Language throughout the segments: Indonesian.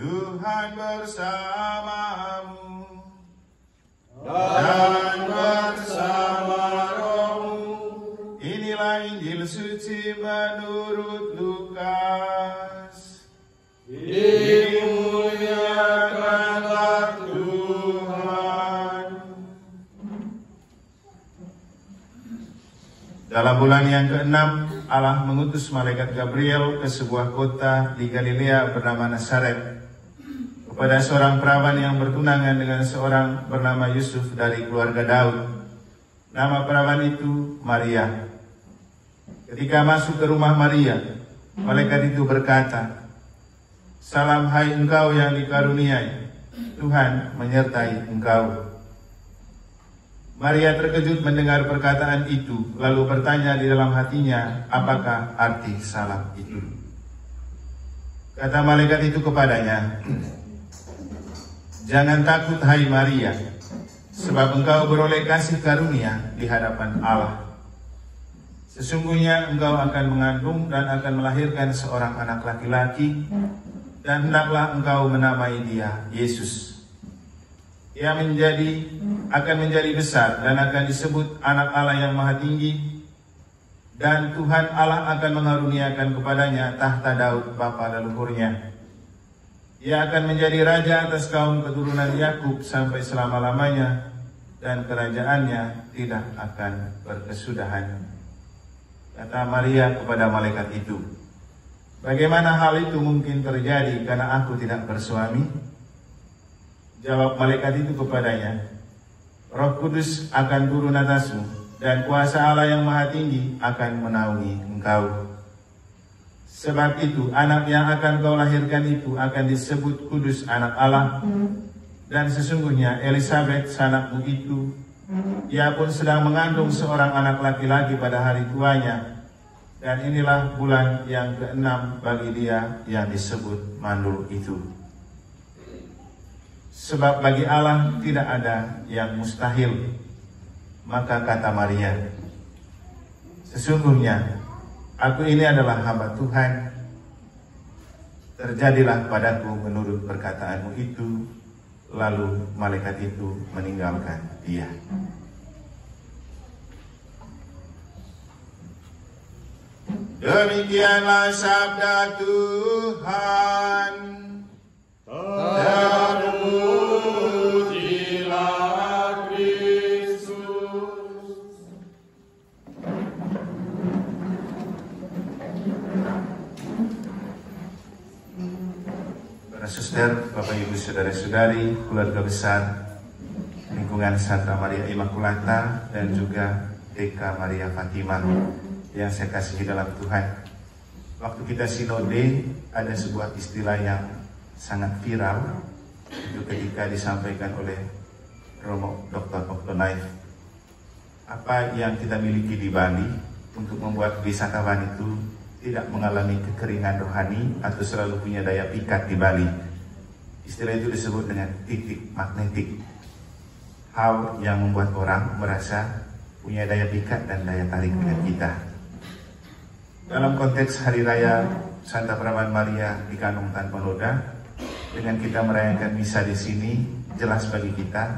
Tuhan bersamamu dan bersama rohmu. Inilah Injil suci menurut Lukas. Dimuliakanlah Tuhan. Dalam bulan yang ke-6, Allah mengutus malaikat Gabriel ke sebuah kota di Galilea bernama Nazaret kepada seorang perawan yang bertunangan dengan seorang bernama Yusuf dari keluarga Daud. Nama perawan itu Maria. Ketika masuk ke rumah Maria, malaikat itu berkata, "Salam hai engkau yang dikaruniai, Tuhan menyertai engkau." Maria terkejut mendengar perkataan itu, lalu bertanya di dalam hatinya, apakah arti salam itu? Kata malaikat itu kepadanya, "Jangan takut hai Maria, sebab engkau beroleh kasih karunia di hadapan Allah. Sesungguhnya engkau akan mengandung dan akan melahirkan seorang anak laki-laki, dan hendaklah engkau menamai dia Yesus. Ia akan menjadi besar dan akan disebut Anak Allah yang Maha Tinggi, dan Tuhan Allah akan mengaruniakan kepadanya tahta Daud bapa leluhurnya. Ia akan menjadi raja atas kaum keturunan Yakub sampai selama-lamanya, dan kerajaannya tidak akan berkesudahan." Kata Maria kepada malaikat itu, "Bagaimana hal itu mungkin terjadi karena aku tidak bersuami?" Jawab malaikat itu kepadanya, "Roh Kudus akan turun atasmu, dan kuasa Allah yang Maha Tinggi akan menaungi engkau. Sebab itu anak yang akan kau lahirkan itu akan disebut Kudus Anak Allah. Dan sesungguhnya Elisabet sanakmu itu, ia pun sedang mengandung seorang anak laki-laki pada hari tuanya. Dan inilah bulan yang ke-6 bagi dia yang disebut mandul itu. Sebab bagi Allah tidak ada yang mustahil." Maka kata Maria, "Sesungguhnya aku ini adalah hamba Tuhan. Terjadilah padaku menurut perkataanmu itu." Lalu malaikat itu meninggalkan dia. Demikianlah sabda Tuhan. Terpujilah Kristus. Para suster, Bapak Ibu Saudara-saudari, keluarga besar lingkungan Santa Maria Immaculata dan juga TK Maria Fatima yang saya kasihi dalam Tuhan. Waktu kita sinode, ada sebuah istilah yang sangat viral, itu ketika disampaikan oleh Romo Dr. Oktonaif. Apa yang kita miliki di Bali untuk membuat wisatawan itu tidak mengalami kekeringan rohani atau selalu punya daya pikat di Bali. Istilah itu disebut dengan titik magnetik. Hal yang membuat orang merasa punya daya pikat dan daya tarik dengan kita. Dalam konteks Hari Raya Santa Perawan Maria di Kanung Tanpa Noda, dengan kita merayakan misa di sini, jelas bagi kita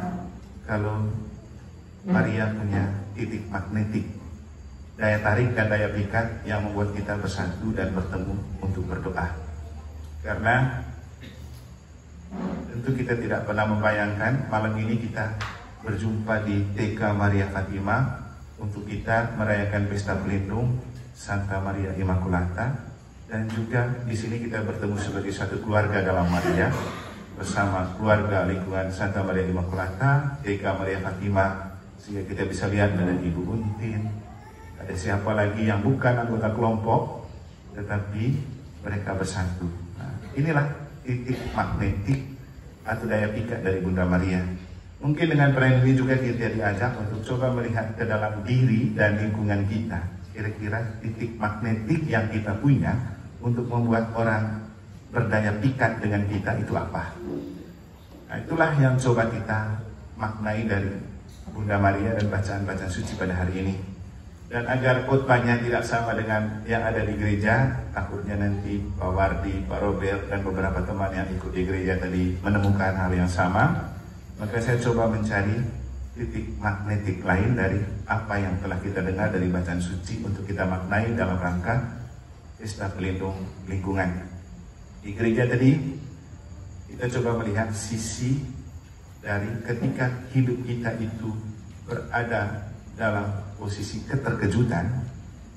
kalau Maria punya titik magnetik, daya tarik dan daya pikat yang membuat kita bersatu dan bertemu untuk berdoa. Karena tentu kita tidak pernah membayangkan malam ini kita berjumpa di TK Maria Fatima untuk kita merayakan pesta pelindung Santa Maria Immaculata. Dan juga di sini kita bertemu sebagai satu keluarga dalam Maria, bersama keluarga lingkungan Santa Maria Immaculata, TK Maria Fatima, sehingga kita bisa lihat ada Ibu Untin, ada siapa lagi yang bukan anggota kelompok, tetapi mereka bersatu. Nah, inilah titik magnetik atau daya pikat dari Bunda Maria. Mungkin dengan perayaan ini juga kita diajak untuk coba melihat ke dalam diri dan lingkungan kita. Kira-kira titik magnetik yang kita punya untuk membuat orang berdaya pikat dengan kita itu apa? Nah, itulah yang coba kita maknai dari Bunda Maria dan bacaan-bacaan suci pada hari ini. Dan agar khotbahnya tidak sama dengan yang ada di gereja, takutnya nanti Pak Wardi, Pak Robert, dan beberapa teman yang ikut di gereja tadi menemukan hal yang sama, maka saya coba mencari titik magnetik lain dari apa yang telah kita dengar dari bacaan suci untuk kita maknai dalam rangka Pesta Pelindung Lingkungan. Di gereja tadi, kita coba melihat sisi dari ketika hidup kita itu berada dalam posisi keterkejutan,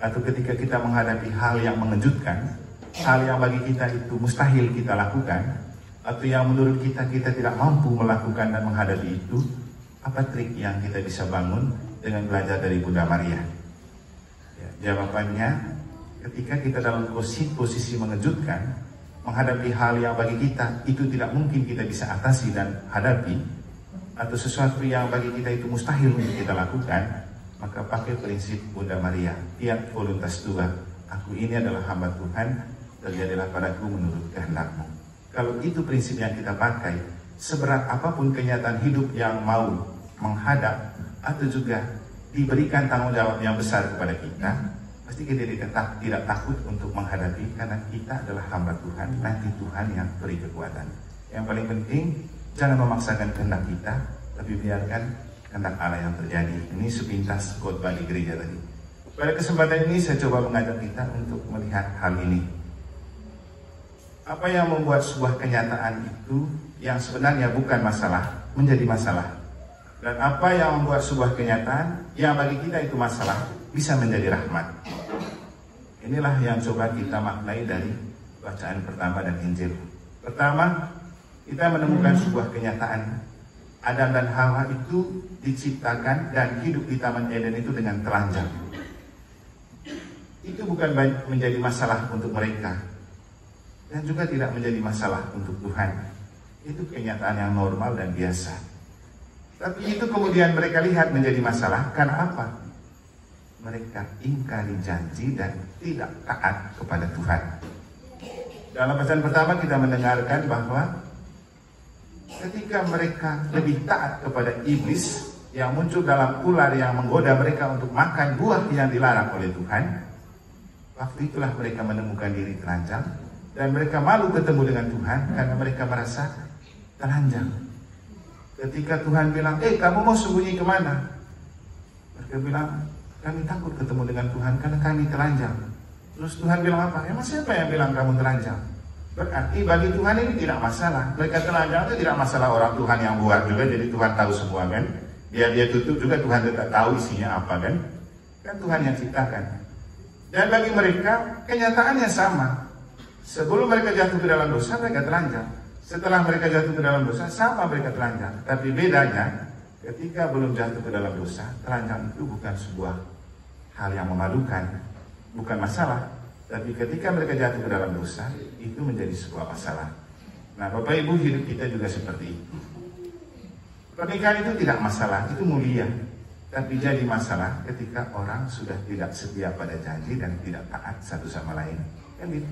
atau ketika kita menghadapi hal yang mengejutkan, hal yang bagi kita itu mustahil kita lakukan, atau yang menurut kita tidak mampu melakukan dan menghadapi itu, apa trik yang kita bisa bangun dengan belajar dari Bunda Maria? Ya, jawabannya, ketika kita dalam posisi mengejutkan, menghadapi hal yang bagi kita itu tidak mungkin kita bisa atasi dan hadapi, atau sesuatu yang bagi kita itu mustahil untuk kita lakukan, maka pakai prinsip Bunda Maria, Fiat voluntas tua, aku ini adalah hamba Tuhan, terjadilah padaku menurut kehendak-Mu. Kalau itu prinsip yang kita pakai, seberat apapun kenyataan hidup yang mau menghadap atau juga diberikan tanggung jawab yang besar kepada kita, pasti kita tidak takut untuk menghadapi, karena kita adalah hamba Tuhan, nanti Tuhan yang beri kekuatan. Yang paling penting, jangan memaksakan kehendak kita, tapi biarkan kehendak Allah yang terjadi. Ini sepintas khotbah di gereja tadi. Pada kesempatan ini saya coba mengajak kita untuk melihat hal ini. Apa yang membuat sebuah kenyataan itu yang sebenarnya bukan masalah menjadi masalah, dan apa yang membuat sebuah kenyataan yang bagi kita itu masalah bisa menjadi rahmat. Inilah yang coba kita maknai dari bacaan pertama dan Injil. Pertama, kita menemukan sebuah kenyataan. Adam dan Hawa itu diciptakan dan hidup di Taman Eden itu dengan telanjang. Itu bukan menjadi masalah untuk mereka, dan juga tidak menjadi masalah untuk Tuhan. Itu kenyataan yang normal dan biasa. Tapi itu kemudian mereka lihat menjadi masalah karena apa? Mereka ingkari janji dan tidak taat kepada Tuhan. Dalam bacaan pertama kita mendengarkan bahwa ketika mereka lebih taat kepada iblis yang muncul dalam ular yang menggoda mereka untuk makan buah yang dilarang oleh Tuhan, waktu itulah mereka menemukan diri telanjang, dan mereka malu ketemu dengan Tuhan karena mereka merasa telanjang. Ketika Tuhan bilang, kamu mau sembunyi kemana? Mereka bilang, kami takut ketemu dengan Tuhan karena kami telanjang. Terus Tuhan bilang apa? Emang siapa yang bilang kamu telanjang? Berarti bagi Tuhan ini tidak masalah. Mereka telanjang itu tidak masalah, orang Tuhan yang buat juga, jadi Tuhan tahu semua kan. Dia tutup juga, Tuhan tidak tahu isinya apa kan. Kan Tuhan yang ciptakan. Dan bagi mereka kenyataannya sama. Sebelum mereka jatuh ke dalam dosa, mereka telanjang. Setelah mereka jatuh ke dalam dosa, sama mereka telanjang. Tapi bedanya, ketika belum jatuh ke dalam dosa, telanjang itu bukan sebuah hal yang memalukan, bukan masalah. Tapi ketika mereka jatuh ke dalam dosa, itu menjadi sebuah masalah. Nah, Bapak Ibu, hidup kita juga seperti itu. Pernikahan itu tidak masalah, itu mulia. Tapi jadi masalah ketika orang sudah tidak setia pada janji dan tidak taat satu sama lain. Kan gitu.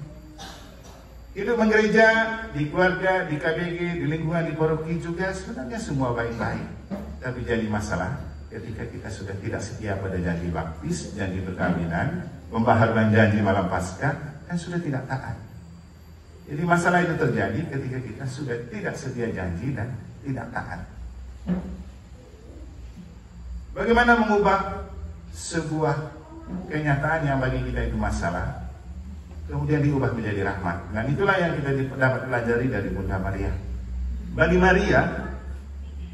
Hidup menggereja, di keluarga, di KBG, di lingkungan, di paroki juga sebenarnya semua baik-baik. Tapi jadi masalah ketika kita sudah tidak setia pada janji baptis, janji perkawinan, pembaharuan janji malam Paskah, kan sudah tidak taat. Jadi masalah itu terjadi ketika kita sudah tidak setia janji dan tidak taat. Bagaimana mengubah sebuah kenyataan yang bagi kita itu masalah, kemudian diubah menjadi rahmat? Dan itulah yang kita dapat pelajari dari Bunda Maria. Bagi Maria,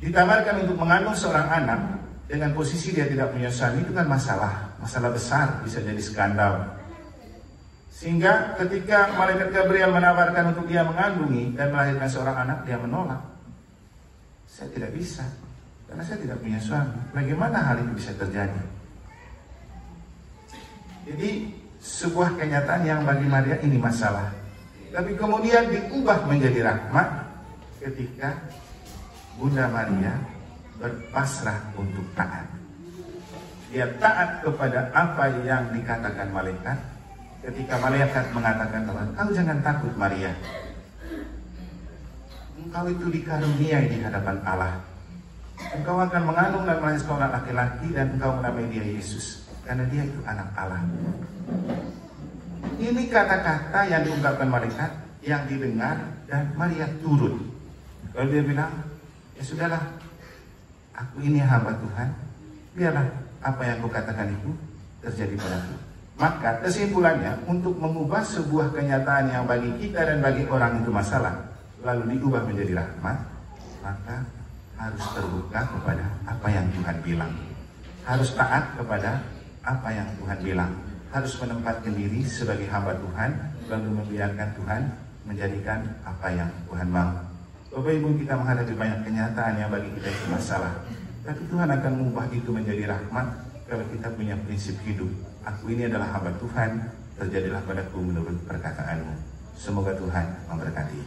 ditawarkan untuk mengandung seorang anak dengan posisi dia tidak punya suami, itu kan masalah besar, bisa jadi skandal. Sehingga ketika malaikat Gabriel menawarkan untuk dia mengandungi dan melahirkan seorang anak, dia menolak. Saya tidak bisa, karena saya tidak punya suami. Bagaimana hal itu bisa terjadi? Jadi sebuah kenyataan yang bagi Maria ini masalah, tapi kemudian diubah menjadi rahmat ketika Bunda Maria berpasrah untuk taat. Dia taat kepada apa yang dikatakan malaikat. Ketika malaikat mengatakan, "Kau jangan takut Maria, engkau itu dikaruniai di hadapan Allah. Engkau akan mengandung dan melahirkan seorang laki-laki dan engkau menamai dia Yesus." karena dia itu anak Allah. Ini kata-kata yang diungkapkan malaikat, yang didengar, dan Maria turut. Kalau dia bilang, ya sudahlah, aku ini hamba Tuhan, biarlah apa yang kau katakan itu terjadi padaku. Maka kesimpulannya, untuk mengubah sebuah kenyataan yang bagi kita dan bagi orang itu masalah, lalu diubah menjadi rahmat, maka harus terbuka kepada apa yang Tuhan bilang. Harus taat kepada apa yang Tuhan bilang. Harus menempatkan diri sebagai hamba Tuhan, lalu membiarkan Tuhan menjadikan apa yang Tuhan mau. Bapak Ibu, kita menghadapi banyak kenyataan yang bagi kita itu masalah, tapi Tuhan akan mengubah itu menjadi rahmat kalau kita punya prinsip hidup. Aku ini adalah hamba Tuhan, terjadilah padaku menurut perkataanmu. Semoga Tuhan memberkati.